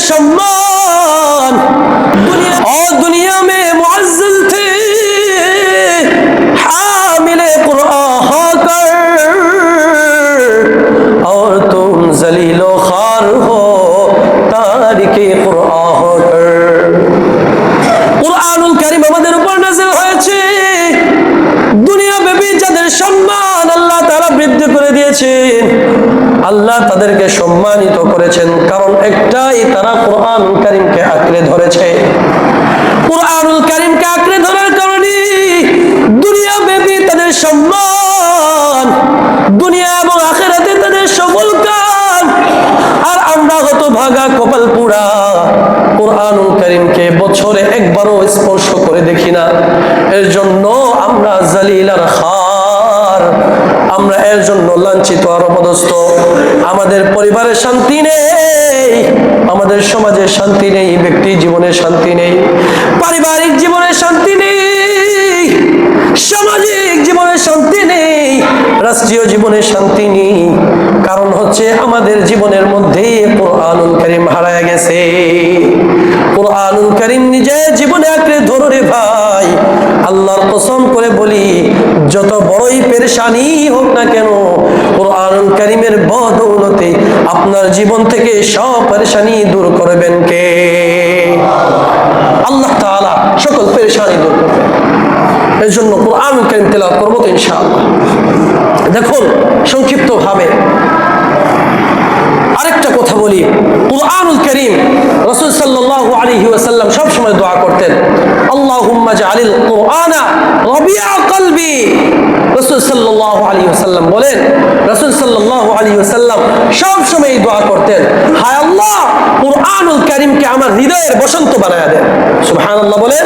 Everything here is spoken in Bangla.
सम्मान और दुनिया में मुअज्जिल थे, हामिले कुरान होकर, और तुम जलीलो खार हो तारिके कुरान होकर। কুরআনুল কারীম আমাদের উপর নাযিল হয়েছে, দুনিয়াব্যাপী যাদের সম্মান আল্লাহ তাআলা বৃদ্ধি করে দিয়েছেন, আল্লাহ তাদেরকে সম্মানিত করেছেন, কারণ একটাই, তারা কুরআনুল কারীমকে আঁকড়ে ধরেছে। কুরআনুল কারীমকে আঁকড়ে ধরার কারণে দুনিয়াব্যাপী তাদের সম্মান, দুনিয়া এবং আখিরাতে তাদের সফল কাজ। আর আমরা হতভাগা কপাল পোড়া, কুরআনুল কারীমকে বছরে একবারও স্পর্শ করে দেখি না। এর জন্য আমরা জালিল আর খার, আমরা এর জন্য লাঞ্ছিত আর অপদস্থ। আমাদের পরিবারের শান্তি নেই, আমাদের সমাজে শান্তি নেই, ব্যক্তি জীবনে শান্তি নেই, পারিবারিক জীবনে শান্তি নেই, সামাজিক জীবনে শান্তি নেই, রাষ্ট্রীয় জীবনে শান্তি নেই। কারণ হচ্ছে আমাদের জীবনের মধ্যে কুরআনুল কারীম হারায় গেছে। কুরআনুল কারীম নিজে জীবনে আঁকড়ে ধরো রে ভাই, আল্লাহর কসম করে বলি, যত বড়ই পেরেশানি হোক না কেন, কুরআনুল কারীমের বদৌলতে আপনার জীবন থেকে সব পেরেশানি দূর করবেন কে? আল্লাহ তাআলা সকল পেরেশানি দূর করবেন। এর জন্য কুরআনুল কারীম তেলাওয়াত করব তো ইনশাআল্লাহ। দেখুন সংক্ষিপ্ত ভাবে আরেকটা কথা বলি, কুরআনুল কারীম রাসূল সাল্লাল্লাহু আলাইহি ওয়াসাল্লাম সব সময় দোয়া করতেন, আল্লাহুম্মা জাআলিল কুরআনা রাবিআ কলবি। রাসূল সাল্লাল্লাহু আলাইহি ওয়াসাল্লাম বলেন, রাসূল সাল্লাল্লাহু আলাইহি ওয়াসাল্লাম সব সময় দোয়া করতেন, হায় আল্লাহ কুরআনুল কারীমকে আমার হৃদয়ের বসন্ত বানায়া দেন। সুবহানাল্লাহ বলেন।